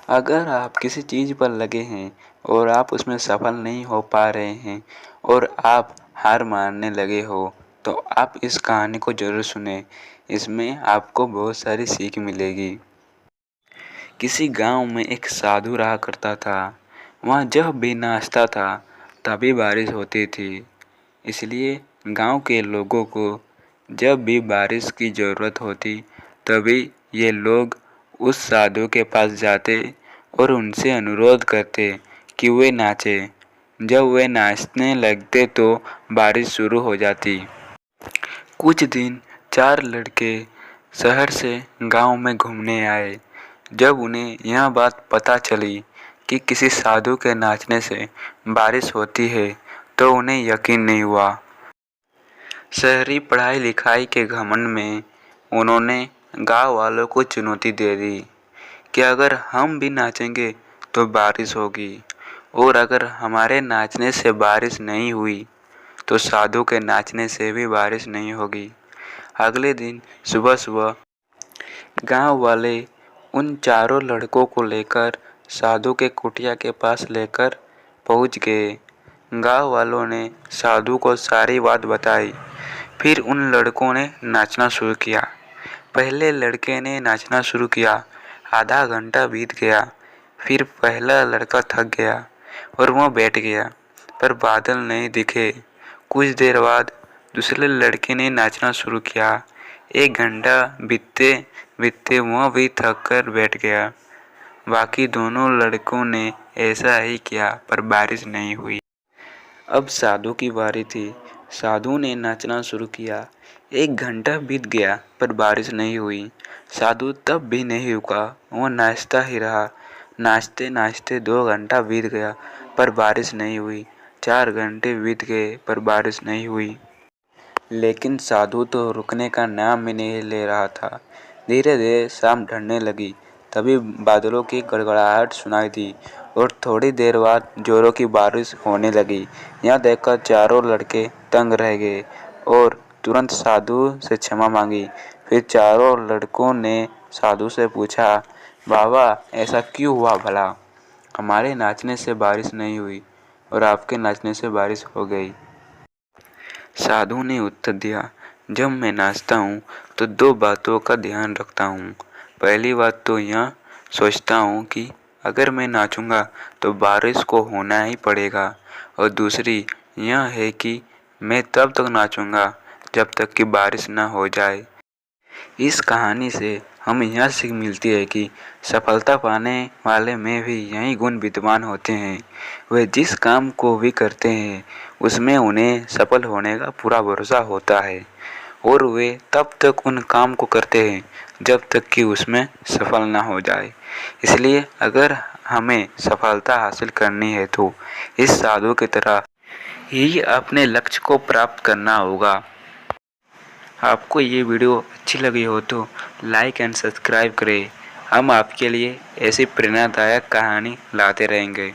अगर आप किसी चीज़ पर लगे हैं और आप उसमें सफल नहीं हो पा रहे हैं और आप हार मानने लगे हो, तो आप इस कहानी को ज़रूर सुनें। इसमें आपको बहुत सारी सीख मिलेगी। किसी गांव में एक साधु रहा करता था। वह जब भी नाचता था तभी बारिश होती थी। इसलिए गांव के लोगों को जब भी बारिश की ज़रूरत होती तभी ये लोग उस साधु के पास जाते और उनसे अनुरोध करते कि वे नाचें। जब वे नाचने लगते तो बारिश शुरू हो जाती। कुछ दिन 4 लड़के शहर से गांव में घूमने आए। जब उन्हें यह बात पता चली कि किसी साधु के नाचने से बारिश होती है तो उन्हें यकीन नहीं हुआ। शहरी पढ़ाई लिखाई के घमंड में उन्होंने गांव वालों को चुनौती दे दी कि अगर हम भी नाचेंगे तो बारिश होगी, और अगर हमारे नाचने से बारिश नहीं हुई तो साधु के नाचने से भी बारिश नहीं होगी। अगले दिन सुबह सुबह गांव वाले उन चारों लड़कों को लेकर साधु के कुटिया के पास लेकर पहुंच गए। गांव वालों ने साधु को सारी बात बताई। फिर उन लड़कों ने नाचना शुरू किया। पहले लड़के ने नाचना शुरू किया। आधा घंटा बीत गया। फिर पहला लड़का थक गया और वह बैठ गया, पर बादल नहीं दिखे। कुछ देर बाद दूसरे लड़के ने नाचना शुरू किया। 1 घंटा बीतते बीतते वह भी थक कर बैठ गया। बाकी दोनों लड़कों ने ऐसा ही किया, पर बारिश नहीं हुई। अब साधु की बारी थी। साधु ने नाचना शुरू किया। 1 घंटा बीत गया, पर बारिश नहीं हुई। साधु तब भी नहीं रुका, वह नाचता ही रहा। नाचते नाचते 2 घंटा बीत गया, पर बारिश नहीं हुई। 4 घंटे बीत गए, पर बारिश नहीं हुई। लेकिन साधु तो रुकने का नाम ही नहीं ले रहा था। धीरे धीरे शाम ढलने लगी। तभी बादलों की गड़गड़ाहट सुनाई दी और थोड़ी देर बाद जोरों की बारिश होने लगी। यह देखकर चारों लड़के तंग रह गए और तुरंत साधु से क्षमा मांगी। फिर चारों लड़कों ने साधु से पूछा, बाबा ऐसा क्यों हुआ भला? हमारे नाचने से बारिश नहीं हुई और आपके नाचने से बारिश हो गई। साधु ने उत्तर दिया, जब मैं नाचता हूँ तो 2 बातों का ध्यान रखता हूँ। पहली बात तो यह सोचता हूँ कि अगर मैं नाचूंगा तो बारिश को होना ही पड़ेगा, और दूसरी यह है कि मैं तब तक नाचूंगा जब तक कि बारिश न हो जाए। इस कहानी से हमें यह सीख मिलती है कि सफलता पाने वाले में भी यही गुण विद्यमान होते हैं। वे जिस काम को भी करते हैं उसमें उन्हें सफल होने का पूरा भरोसा होता है, और वे तब तक उन काम को करते हैं जब तक कि उसमें सफल ना हो जाए। इसलिए अगर हमें सफलता हासिल करनी है तो इस साधु की तरह ही अपने लक्ष्य को प्राप्त करना होगा। आपको ये वीडियो अच्छी लगी हो तो लाइक एंड सब्सक्राइब करें। हम आपके लिए ऐसी प्रेरणादायक कहानी लाते रहेंगे।